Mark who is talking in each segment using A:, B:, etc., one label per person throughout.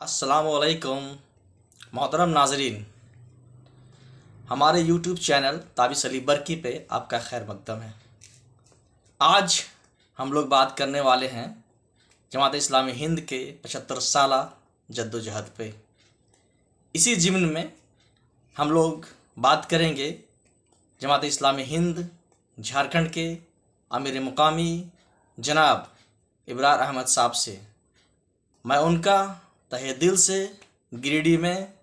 A: अस्सलामुअलैकुम मोहतरम नाजरीन, हमारे यूट्यूब चैनल ताबिस अली बरकी पे आपका खैर मकदम है। आज हम लोग बात करने वाले हैं जमात इस्लामी हिंद के 75 साला जद्दोजहद पे। इसी ज़िम्न में हम लोग बात करेंगे जमात इस्लामी हिंद झारखंड के अमीर मुकामी जनाब इब्रार अहमद साहब से। मैं उनका तहे दिल से गिरिडीह में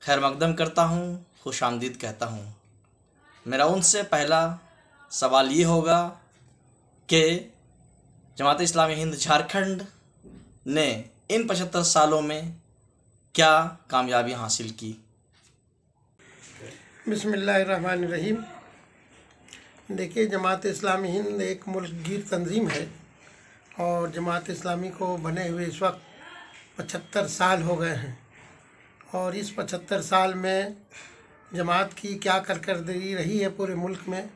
A: खैर मकदम करता हूँ, खुश आमदीद कहता हूँ। मेरा उनसे पहला सवाल ये होगा कि जमात इस्लामी हिंद झारखंड ने इन 75 सालों में क्या कामयाबी हासिल की।
B: बिस्मिल्लाहिर्रहमानिर्रहीम। देखिए, जमात इस्लामी हिंद एक मुल्कगीर तंजीम है और जमात इस्लामी को बने हुए इस वक्त 75 साल हो गए हैं। और इस 75 साल में जमात की क्या कारकर्दगी रही है पूरे मुल्क में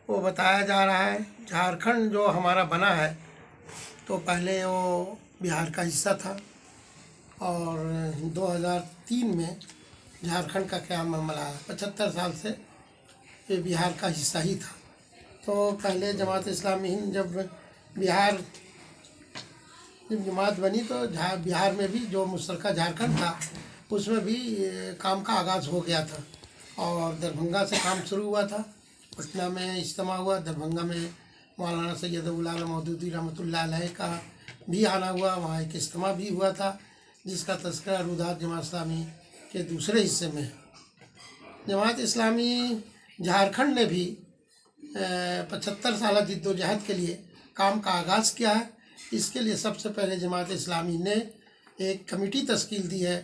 B: वो बताया जा रहा है। झारखंड जो हमारा बना है तो पहले वो बिहार का हिस्सा था और 2003 में झारखंड का क़याम अमल आया। 75 साल से ये बिहार का हिस्सा ही था। तो पहले जमात इस्लामी हिंद जब जमात बनी तो बिहार में भी जो मुश्तरका झारखंड था उसमें भी काम का आगाज़ हो गया था और दरभंगा से काम शुरू हुआ था। पटना में इज्तिमा हुआ, दरभंगा में मौलाना सैयद अबुल आला मौदूदी रहमतुल्लाह अलैह का भी आना हुआ, वहाँ एक इज्तिमा भी हुआ था जिसका तज़किरा रुदात जमात इस्लामी के दूसरे हिस्से में है। जमात इस्लामी झारखंड ने भी 75 साल जद्दोजहद के लिए काम का आगाज़ किया है। इसके लिए सबसे पहले जमात इस्लामी ने एक कमेटी तश्कील दी है,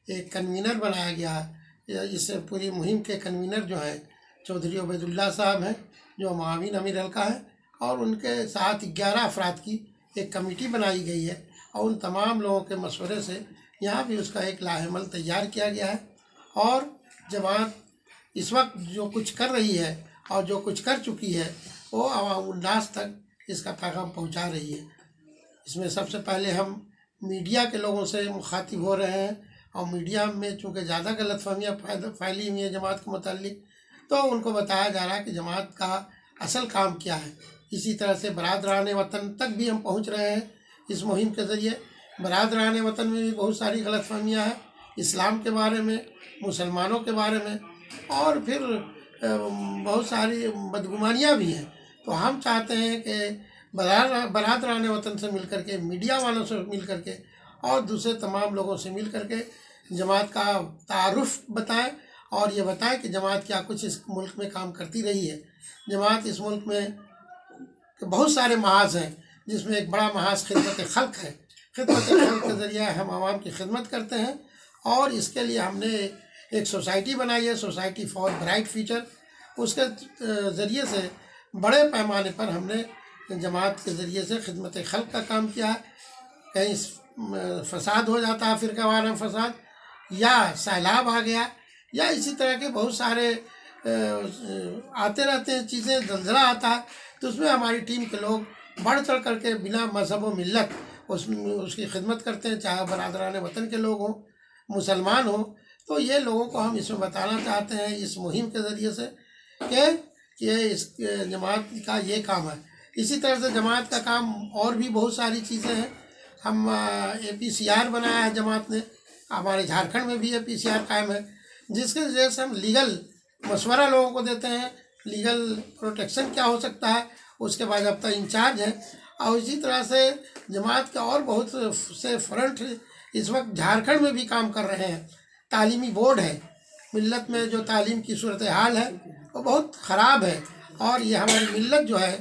B: एक कन्वीनर बनाया गया है। इस पूरी मुहिम के कन्वीनर जो हैं चौधरी उबैदुल्लाह साहब हैं जो माविन अमीर हल्का है और उनके साथ 11 अफराद की एक कमेटी बनाई गई है और उन तमाम लोगों के मशवरे से यहाँ भी उसका एक लाहेमल तैयार किया गया है। और जमात इस वक्त जो कुछ कर रही है और जो कुछ कर चुकी है वो आवाम उन्नास तक इसका पैगाम पहुँचा रही है। इसमें सबसे पहले हम मीडिया के लोगों से मुखातिब हो रहे हैं और मीडिया में चूँकि ज़्यादा गलतफहमियाँ फैली हुई हैं जमात के मुताल्लिक, तो उनको बताया जा रहा है कि जमात का असल काम क्या है। इसी तरह से बरादरान वतन तक भी हम पहुँच रहे हैं इस मुहिम के ज़रिए। बरादरान वतन में भी बहुत सारी गलतफहमियाँ हैं इस्लाम के बारे में, मुसलमानों के बारे में और फिर बहुत सारी बदगुमानियाँ भी हैं। तो हम चाहते हैं कि बरादरान वतन से मिल करके, मीडिया वालों से मिल करके और दूसरे तमाम लोगों से मिल करके जमात का तारुफ बताएं और ये बताएं कि जमात क्या कुछ इस मुल्क में काम करती रही है। जमात इस मुल्क में बहुत सारे महाज हैं जिसमें एक बड़ा महाज खिदमत खल्क है। खिदमत खल्क के ज़रिए हम आवाम की खिदमत करते हैं और इसके लिए हमने एक सोसाइटी बनाई है, सोसाइटी फॉर ब्राइट फ्यूचर। उसके ज़रिए से बड़े पैमाने पर हमने जमात के ज़रिए से खिदमत खल्क का काम किया है। कहीं फसाद हो जाता है, फ़िरक़ावाराना फसाद या सैलाब आ गया या इसी तरह के बहुत सारे आते रहते हैं चीज़ें, जल्ज़ला आता है, तो उसमें हमारी टीम के लोग बढ़ चढ़ करके बिना मज़हब व मिल्लत उसकी खिदमत करते हैं, चाहे बरादरान वतन के लोग हों, मुसलमान हों। तो ये लोगों को हम इसमें बताना चाहते हैं इस मुहिम के ज़रिए से कि ये इस जमात का ये काम है। इसी तरह से जमात का काम और भी बहुत सारी चीज़ें हैं। हम APCR बनाया है जमात ने, हमारे झारखंड में भी APCR कायम है जिसके वजह से हम लीगल मशवरा लोगों को देते हैं, लीगल प्रोटेक्शन क्या हो सकता है उसके बाद अब तक इंचार्ज हैं। और इसी तरह से जमात का और बहुत से फ्रंट इस वक्त झारखंड में भी काम कर रहे हैं। तालीमी बोर्ड है, मिल्लत में जो तालीम की सूरत हाल है वो बहुत ख़राब है और ये हमारी मिल्लत जो है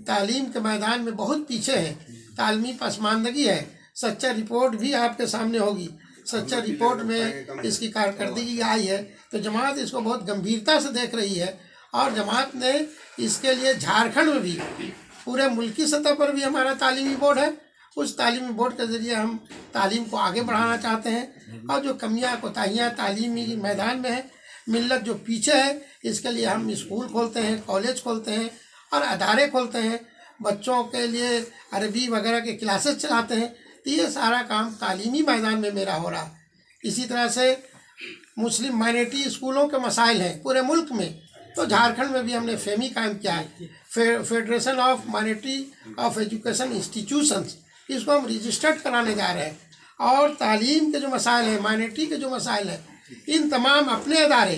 B: तालीम के मैदान में बहुत पीछे है, तालीमी पसमानदगी है। सच्चा रिपोर्ट भी आपके सामने होगी, सच्चा रिपोर्ट में इसकी कारकर्दगी आई है। तो जमात इसको बहुत गंभीरता से देख रही है और जमात ने इसके लिए झारखंड में भी पूरे मुल्की सतह पर भी हमारा तालीमी बोर्ड है। उस तालीमी बोर्ड के ज़रिए हम तालीम को आगे बढ़ाना चाहते हैं और जो कमियाँ कोताहियाँ तालीमी मैदान में है, मिल्लत जो पीछे है, इसके लिए हम स्कूल खोलते हैं, कॉलेज खोलते हैं और अदारे खोलते हैं। बच्चों के लिए अरबी वगैरह के क्लासेस चलाते हैं तो ये सारा काम तालीमी मैदान में मेरा हो रहा है। इसी तरह से मुस्लिम माइनॉरिटी स्कूलों के मसाइल हैं पूरे मुल्क में, तो झारखंड में भी हमने फेमी कायम किया है, federation of minority of education institutions, इसको हम रजिस्टर्ड कराने जा रहे हैं। और तालीम के जो मसाइल हैं, माइनॉरिटी के जो मसाइल हैं, इन तमाम अपने अदारे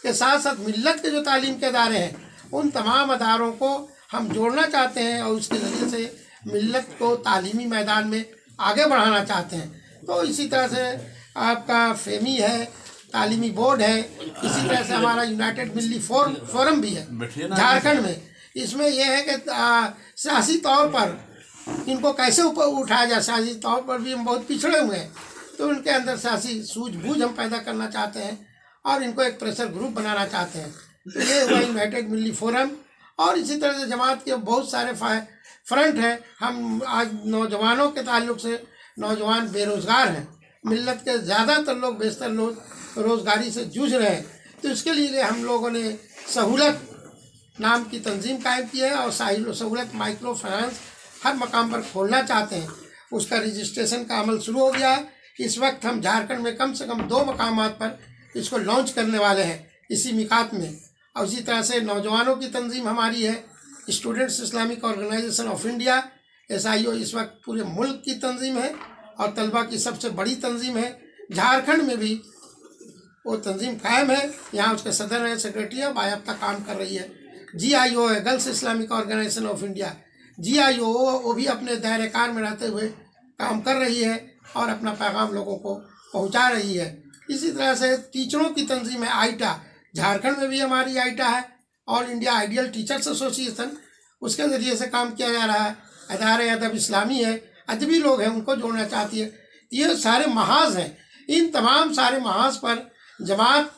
B: के साथ साथ मिल्लत के जो तालीम के अदारे हैं, उन तमाम अदारों को हम जोड़ना चाहते हैं और उसके ज़रिए से मिल्लत को तालीमी मैदान में आगे बढ़ाना चाहते हैं। तो इसी तरह से आपका फेमी है, तालीमी बोर्ड है, इसी तरह से हमारा यूनाइटेड मिल्ली फोरम भी है झारखंड में। इसमें यह है कि सियासी तौर पर इनको कैसे ऊपर उठाया जाए, सियासी तौर पर भी हम बहुत पिछड़े हुए हैं, तो उनके अंदर सियासी सूझबूझ हम पैदा करना चाहते हैं और इनको एक प्रेशर ग्रुप बनाना चाहते हैं। तो ये हुआ यूनाइटेड मिल्ली फोरम। और इसी तरह से जमात के बहुत सारे फ्रंट हैं। हम आज नौजवानों के ताल्लुक से, नौजवान बेरोज़गार हैं, मिल्लत के ज़्यादातर लोग, बेशतर लोग रोज़गारी से जूझ रहे हैं, तो इसके लिए हम लोगों ने सहूलत नाम की तंजीम कायम की है और सहूलत माइक्रो फाइनेंस हर मकाम पर खोलना चाहते हैं। उसका रजिस्ट्रेशन का अमल शुरू हो गया है। इस वक्त हम झारखंड में कम से कम 2 मकामात पर इसको लॉन्च करने वाले हैं इसी मिकात में। और इसी तरह से नौजवानों की तंजीम हमारी है Students Islamic Organization of India, SIO, इस वक्त पूरे मुल्क की तंजीम है और तलबा की सबसे बड़ी तंजीम है। झारखंड में भी वो तंजीम कायम है, यहाँ उसके सदर है, सेक्रेटरी है, बायाफ्ता काम कर रही है। GIO है, Girls Islamic Organization of India, GIO वो भी अपने दायरे कार में रहते हुए काम कर रही है और अपना पैगाम लोगों को पहुँचा रही है। इसी तरह से टीचरों की तंजीम है AITA, झारखंड में भी हमारी AITA है, all India ideal teachers association, उसके ज़रिए से काम किया जा रहा है। अदारे अदब इस्लामी है, अदबी लोग हैं, उनको जोड़ना चाहती है। ये सारे महाज हैं। इन तमाम सारे महाज पर जमात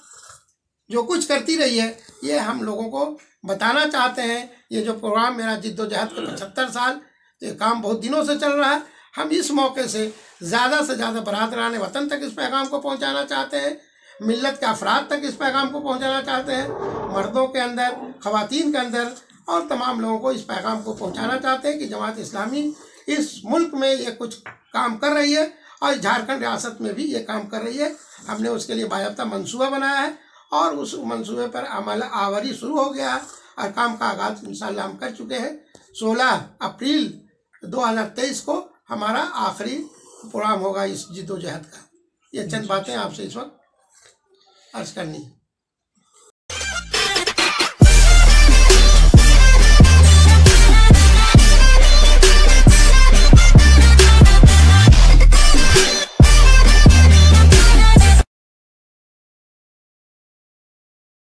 B: जो कुछ करती रही है, ये हम लोगों को बताना चाहते हैं। ये जो प्रोग्राम मेरा जिद्दोजहद के 75 साल, तो ये काम बहुत दिनों से चल रहा है। हम इस मौके से ज़्यादा बरादरान वतन तक इस पैगाम को पहुंचाना चाहते हैं, मिल्लत के अफराद तक इस पैगाम को पहुंचाना चाहते हैं, मर्दों के अंदर, ख़वातीन के अंदर और तमाम लोगों को इस पैगाम को पहुंचाना चाहते हैं कि जमात इस्लामी इस मुल्क में ये कुछ काम कर रही है और झारखंड रियासत में भी ये काम कर रही है। हमने उसके लिए बाकायदा मंसूबा बनाया है और उस मंसूबे पर अमल आवरी शुरू हो गया है और काम का आगाज़ इंशाअल्लाह हम कर चुके हैं। 16 अप्रैल 2023 को हमारा आखिरी प्रोग्राम होगा इस जिद्दोजहद का। ये चंद बातें आपसे इस वक्त अर्ज़ करनी है।